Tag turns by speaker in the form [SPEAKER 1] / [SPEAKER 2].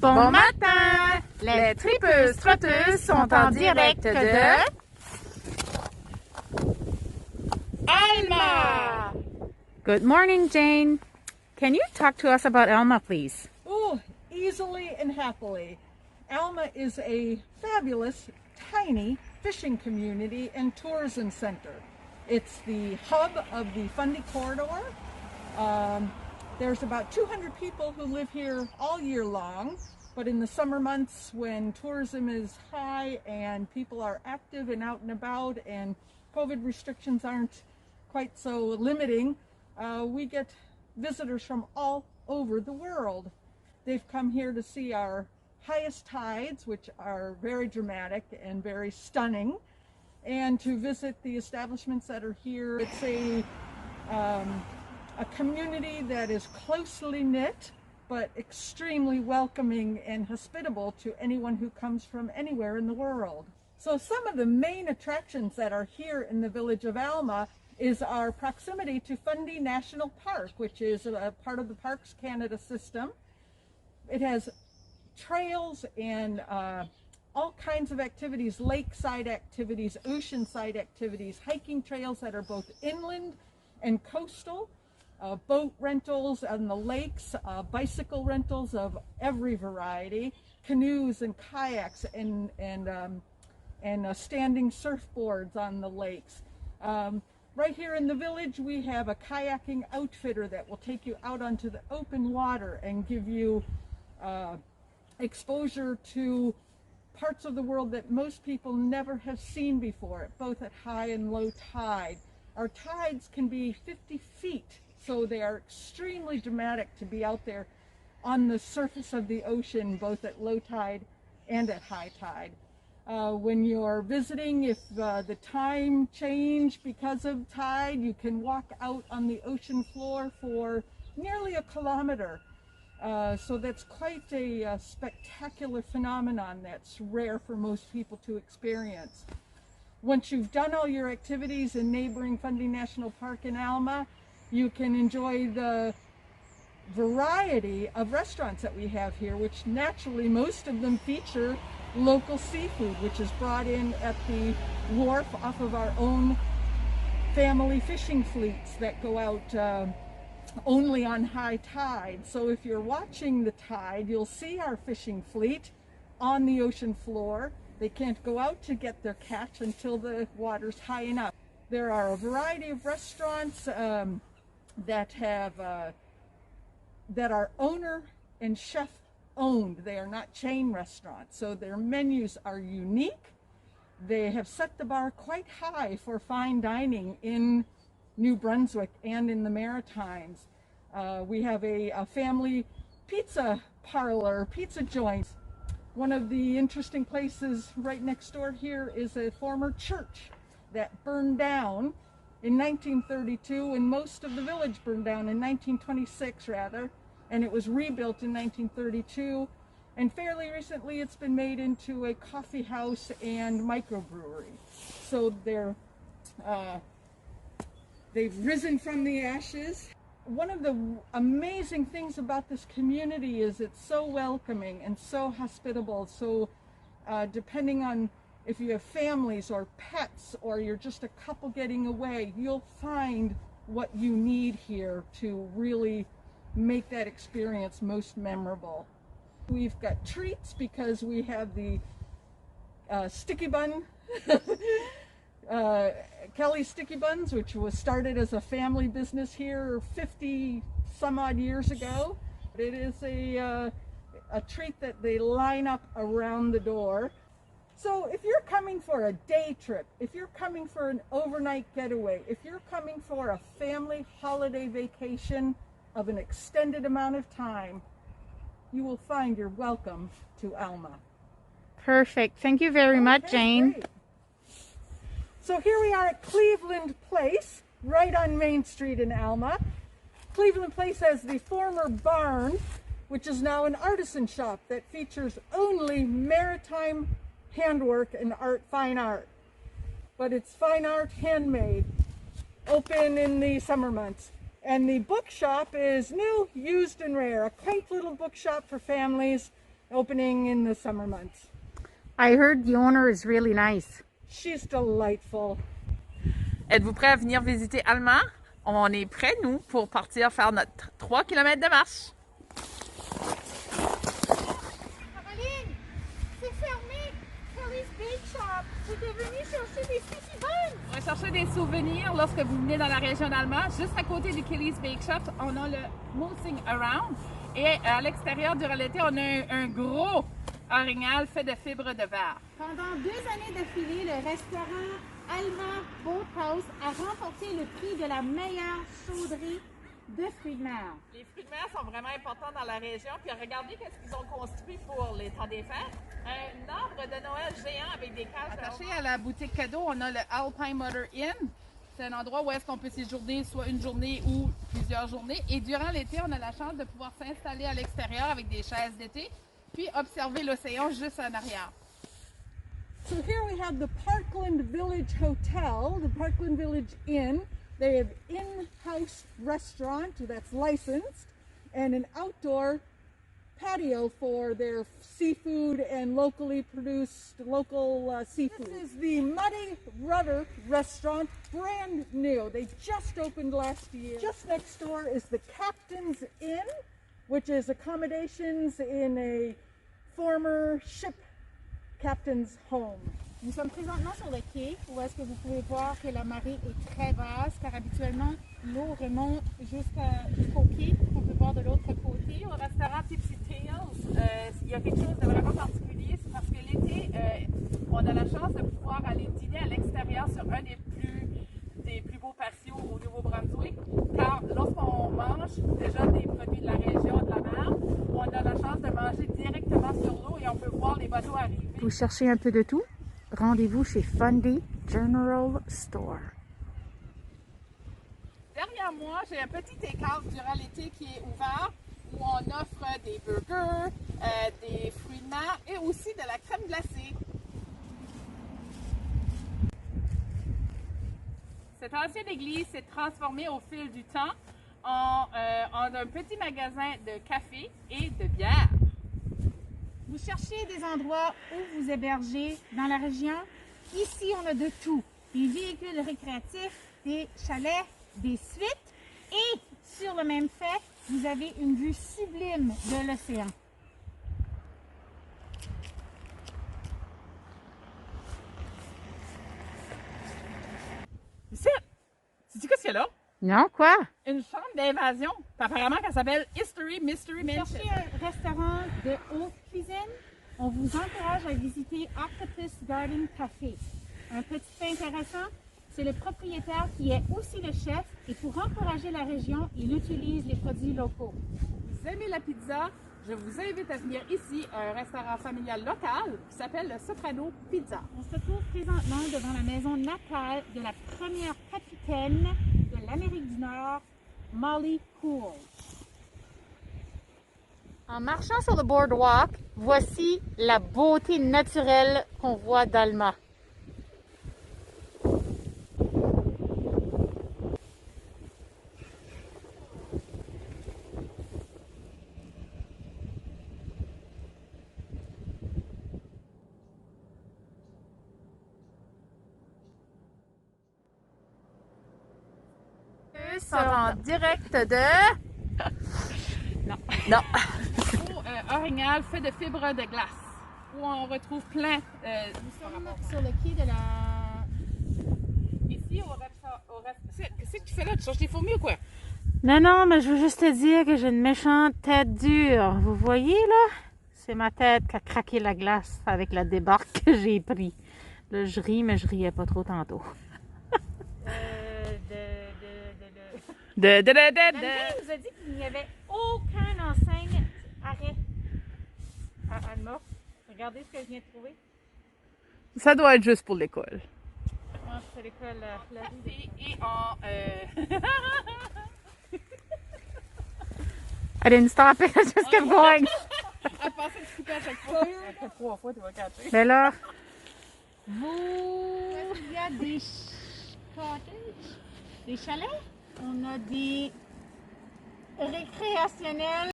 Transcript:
[SPEAKER 1] Bon matin! Les tripeuses trotteuses sont en direct de Alma! Good morning, Jane. Can you talk to us about Alma, please?
[SPEAKER 2] Oh, easily and happily. Alma is a fabulous, tiny fishing community and tourism center. It's the hub of the Fundy Corridor. There's about 200 people who live here all year long, but in the summer months when tourism is high and people are active and out and about and COVID restrictions aren't quite so limiting, we get visitors from all over the world. They've come here to see our highest tides, which are very dramatic and very stunning, and to visit the establishments that are here. It's a community that is closely knit, but extremely welcoming and hospitable to anyone who comes from anywhere in the world. So some of the main attractions that are here in the village of Alma is our proximity to Fundy National Park, which is a part of the Parks Canada system. It has trails and all kinds of activities, lakeside activities, oceanside activities, hiking trails that are both inland and coastal, boat rentals on the lakes, bicycle rentals of every variety, canoes and kayaks and standing surfboards on the lakes. Right here in the village, we have a kayaking outfitter that will take you out onto the open water and give you exposure to parts of the world that most people never have seen before, both at high and low tide. Our tides can be 50 feet, so they are extremely dramatic to be out there on the surface of the ocean, both at low tide and at high tide. When you're visiting, if the time change because of tide, you can walk out on the ocean floor for nearly a kilometer. So that's quite a spectacular phenomenon that's rare for most people to experience. Once you've done all your activities in neighboring Fundy National Park in Alma, you can enjoy the variety of restaurants that we have here, which naturally most of them feature local seafood, which is brought in at the wharf off of our own family fishing fleets that go out only on high tide. So if you're watching the tide, you'll see our fishing fleet on the ocean floor. They can't go out to get their catch until the water's high enough. There are a variety of restaurants that are owner and chef owned. They are not chain restaurants, so their menus are unique. They have set the bar quite high for fine dining in New Brunswick and in the Maritimes. We have a family pizza parlor, pizza joint. One of the interesting places right next door here is a former church that burned down in 1932, and most of the village burned down in 1926 rather, and it was rebuilt in 1932, and fairly recently it's been made into a coffee house and microbrewery. So they've risen from the ashes. One of the amazing things about this community is it's so welcoming and so hospitable. So depending on if you have families or pets or you're just a couple getting away, you'll find what you need here to really make that experience most memorable. We've got treats because we have the sticky bun, Kelly's Sticky Buns, which was started as a family business here 50 some odd years ago. It is a treat that they line up around the door. So if you're coming for a day trip, if you're coming for an overnight getaway, if you're coming for a family holiday vacation of an extended amount of time, you will find you're welcome to Alma.
[SPEAKER 1] Perfect. Thank you very much, Jane.
[SPEAKER 2] Great. So here we are at Cleveland Place, right on Main Street in Alma. Cleveland Place has the former barn, which is now an artisan shop that features only maritime handwork and fine art. But it's fine art, handmade, open in the summer months. And the bookshop is new, used, and rare. A quaint little bookshop for families opening in the summer months.
[SPEAKER 1] I heard the owner is really nice.
[SPEAKER 2] She's delightful.
[SPEAKER 3] Êtes-vous prêts à venir visiter Alma? On est prêts, nous, pour partir faire notre 3 km de marche.
[SPEAKER 4] Caroline, c'est fermé. Kelly's Bake Shop. J'étais venue chercher des sticky buns.
[SPEAKER 3] On va chercher des souvenirs lorsque vous venez dans la région d'Alma. Juste à côté du Kelly's Bake Shop, on a le Moving Around. Et à l'extérieur, durant l'été, on a un gros orignal fait de fibres de verre.
[SPEAKER 4] Pendant 2 années d'affilée, le restaurant Alma Boathouse a remporté le prix de la meilleure chauderie de fruits de mer.
[SPEAKER 3] Les fruits de mer sont vraiment importants dans la région. Puis regardez qu'est-ce qu'ils ont construit pour les temps des fêtes. Un arbre de Noël géant avec des cages. Attaché à la boutique cadeau, on a le Alpine Motor Inn. C'est un endroit où est-ce qu'on peut séjourner soit une journée ou plusieurs journées. Et durant l'été, on a la chance de pouvoir s'installer à l'extérieur avec des chaises d'été, puis observer l'océan juste en arrière.
[SPEAKER 2] So here we have the Parkland Village Hotel, the Parkland Village Inn. They have in-house restaurant that's licensed and an outdoor patio for their seafood and locally produced local seafood. This is the Muddy Rudder restaurant, brand new. They just opened last year. Just next door is the Captain's Inn, which is accommodations in a former ship captain's home.
[SPEAKER 4] Nous sommes présentement sur le quai où est-ce que vous pouvez voir que la marée est très basse car habituellement l'eau remonte jusqu'au quai qu'on peut voir de l'autre côté.
[SPEAKER 3] Au restaurant Tipsy Tales, il y a quelque chose de vraiment particulier, c'est parce que l'été, on a la chance de pouvoir aller dîner à l'extérieur sur un des plus beaux patios au Nouveau-Brunswick, car lorsqu'on mange déjà des produits de la région de la mer, on a la chance de manger directement sur l'eau et on peut voir les bateaux arriver.
[SPEAKER 1] Vous cherchez un peu de tout? Rendez-vous chez Fundy General Store.
[SPEAKER 3] Derrière moi, j'ai un petit écart durant l'été qui est ouvert où on offre des burgers, des fruits de mer et aussi de la crème glacée. Cette ancienne église s'est transformée au fil du temps en un petit magasin de café et de bière.
[SPEAKER 4] Vous cherchez des endroits où vous héberger dans la région? Ici, on a de tout. Des véhicules récréatifs, des chalets, des suites et sur le même fait, vous avez une vue sublime de l'océan.
[SPEAKER 3] Ici, sais-tu qu'est-ce qu'il y a là?
[SPEAKER 1] Non, quoi?
[SPEAKER 3] Une chambre d'invasion. Puis apparemment, qu'elle s'appelle History Mystery Mansion.
[SPEAKER 4] Cherchez un restaurant de haute cuisine? On vous encourage à visiter Octopus Garden Café. Un petit fait intéressant, c'est le propriétaire qui est aussi le chef et pour encourager la région, il utilise les produits locaux.
[SPEAKER 3] Vous aimez la pizza? Je vous invite à venir ici à un restaurant familial local qui s'appelle le Soprano Pizza.
[SPEAKER 4] On se trouve présentement devant la maison natale de la première capitaine de l'Amérique du Nord, Molly Cool.
[SPEAKER 1] En marchant sur le boardwalk, voici la beauté naturelle qu'on voit d'Alma. Sont en direct de... Non.
[SPEAKER 3] Orignal fait de fibres de glace où on retrouve plein
[SPEAKER 4] Nous sommes sur le quai de la...
[SPEAKER 3] Ici au restaurant. Qu'est-ce que tu fais là? Tu cherches des fourmis ou quoi?
[SPEAKER 1] Non, mais je veux juste te dire que j'ai une méchante tête dure. Vous voyez, là? C'est ma tête qui a craqué la glace avec la débarque que j'ai pris. Là, je ris, mais je riais pas trop tantôt.
[SPEAKER 4] La nous a dit qu'il n'y avait aucune enseigne arrêt à Alma. Regardez ce que je viens de trouver.
[SPEAKER 3] Ça doit être juste pour l'école.
[SPEAKER 4] Je pense que c'est l'école la
[SPEAKER 3] Et en...
[SPEAKER 1] I didn't stop it, I just kept going.
[SPEAKER 3] Elle pensait que tu coupais à chaque fois. Après 3 fois, tu vas catcher.
[SPEAKER 1] Mais là,
[SPEAKER 4] Il y a des cottages, des chalets. On a des récréationnels.